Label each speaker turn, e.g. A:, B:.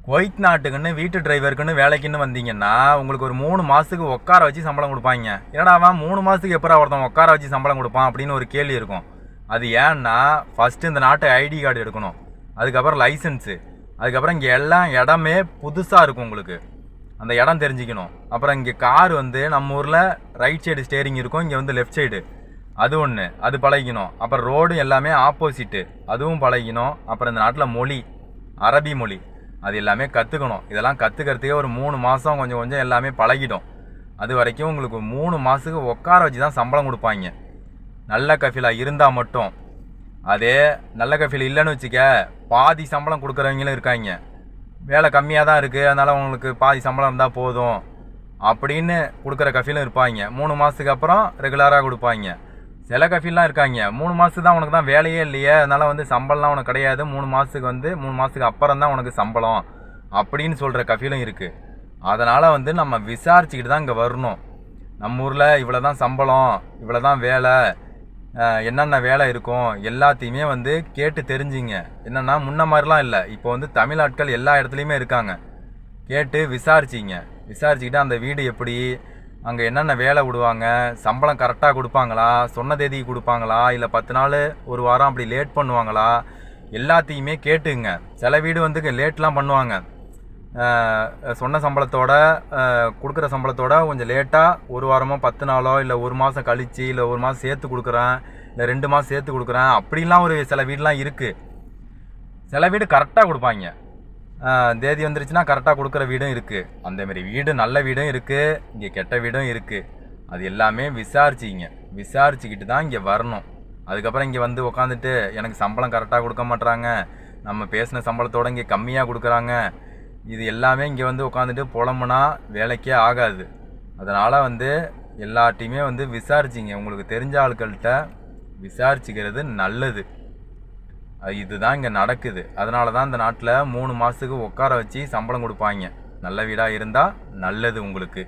A: Kuwait நாட்டுக்குன்னு வீட்டு டிரைவருக்குன்னு வேலைக்குன்னு வந்தீங்கன்னா உங்களுக்கு ஒரு 3 மாதத்துக்கு உட்கார வச்சு சம்பளம் கொடுப்பாங்க. ஏன்னா அவன் 3 மாதத்துக்கு எப்போ ஒருத்தன் உட்கார வச்சு சம்பளம் கொடுப்பான் அப்படின்னு ஒரு கேள்வி இருக்கும். அது ஏன்னா ஃபஸ்ட்டு இந்த நாட்டு ஐடி கார்டு எடுக்கணும், அதுக்கப்புறம் லைசன்ஸு, அதுக்கப்புறம் இங்கே எல்லாம் இடமே புதுசாக இருக்கும். உங்களுக்கு அந்த இடம் தெரிஞ்சுக்கணும். அப்புறம் இங்கே கார் வந்து நம்ம ஊரில் ரைட் சைடு ஸ்டேரிங் இருக்கும், இங்கே வந்து லெஃப்ட் சைடு, அது ஒன்று, அது பழகிக்கணும். அப்புறம் ரோடு எல்லாமே ஆப்போசிட்டு, அதுவும் பழகிக்கணும். அப்புறம் இந்த நாட்டில் மொழி அரபி மொழி, அது எல்லாமே கற்றுக்கணும். இதெல்லாம் கற்றுக்கிறதுக்கே ஒரு 3 மாதம் கொஞ்சம் கொஞ்சம் எல்லாமே பழகிடும். அது வரைக்கும் உங்களுக்கு 3 மாதத்துக்கு உட்கார வச்சு தான் சம்பளம் கொடுப்பாங்க, நல்ல கஃபிலா இருந்தால் மட்டும். அதே நல்ல கஃபில் இல்லைன்னு வச்சுக்க, பாதி சம்பளம் கொடுக்குறவங்களும் இருக்காங்க. வேலை கம்மியாக தான் இருக்குது, அதனால் உங்களுக்கு பாதி சம்பளம் இருந்தால் போதும் அப்படின்னு கொடுக்குற கஃபிலும் இருப்பாங்க. 3 மாதத்துக்கு அப்புறம் ரெகுலராக கொடுப்பாங்க. சில கஃபிலாம் இருக்காங்க, 3 மாதத்துக்கு தான் உனக்கு தான் வேலையே இல்லையே, அதனால் வந்து சம்பளம்லாம் உனக்கு கிடையாது, 3 மாதத்துக்கு வந்து 3 மாதத்துக்கு அப்புறம் தான் உனக்கு சம்பளம் அப்படின்னு சொல்கிற கஃபிலும் இருக்குது. அதனால் வந்து நம்ம விசாரிச்சுக்கிட்டு தான் இங்கே வரணும். நம்ம ஊரில் இவ்வளோ தான் சம்பளம், இவ்வளோ தான் வேலை, என்னென்ன வேலை இருக்கும் எல்லாத்தையுமே வந்து கேட்டு தெரிஞ்சிங்க. என்னென்னா முன்ன மாதிரிலாம் இல்லை, இப்போ வந்து தமிழ் ஆட்கள் எல்லா இடத்துலையுமே இருக்காங்க. கேட்டு விசாரிச்சிங்க. விசாரிச்சுக்கிட்டு அந்த வீடு எப்படி, அங்கே என்னென்ன வேலை விடுவாங்க, சம்பளம் கரெக்டாக கொடுப்பாங்களா, சொன்ன தேதிக்கு கொடுப்பாங்களா, இல்லை 10 நாள் ஒரு வாரம் அப்படி லேட் பண்ணுவாங்களா, எல்லாத்தையுமே கேட்டுங்க. சில வீடு வந்து லேட்லாம் பண்ணுவாங்க, சொன்ன சம்பளத்தோட கொடுக்குற சம்பளத்தோட கொஞ்சம் லேட்டாக ஒரு வாரமோ 10 நாளோ இல்லை 1 மாதம் கழித்து, இல்லை 1 மாதம் சேர்த்து கொடுக்குறேன், இல்லை 2 மாதம் சேர்த்து கொடுக்குறேன், அப்படிலாம் ஒரு சில வீடெலாம் இருக்குது. சில வீடு கரெக்டாக கொடுப்பாங்க, தேதி வந்துருச்சுன்னா கரெக்டாக கொடுக்குற வீடும் இருக்குது. அந்தமாரி வீடு நல்ல வீடும் இருக்குது, இங்கே கெட்ட வீடும் இருக்குது. அது எல்லாமே விசாரிச்சிங்க. விசாரிச்சுக்கிட்டு தான் இங்கே வரணும். அதுக்கப்புறம் இங்கே வந்து உக்காந்துட்டு எனக்கு சம்பளம் கரெக்டாக கொடுக்க மாட்றாங்க, நம்ம பேசின சம்பளத்தோடு இங்கே கம்மியாக கொடுக்குறாங்க, இது எல்லாமே இங்கே வந்து உட்காந்துட்டு புலம்புனா வேலைக்கே ஆகாது. அதனால் வந்து எல்லாத்தையுமே வந்து விசாரிச்சிங்க. உங்களுக்கு தெரிஞ்ச ஆட்கள்கிட்ட விசாரிச்சுக்கிறது நல்லது. இதுதான் இங்கே நடக்குது. அதனால தான் இந்த நாட்டில் 3 மாதத்துக்கு உட்கார வச்சு சம்பளம் கொடுப்பாங்க. நல்ல வீடாக இருந்தால் நல்லது உங்களுக்கு.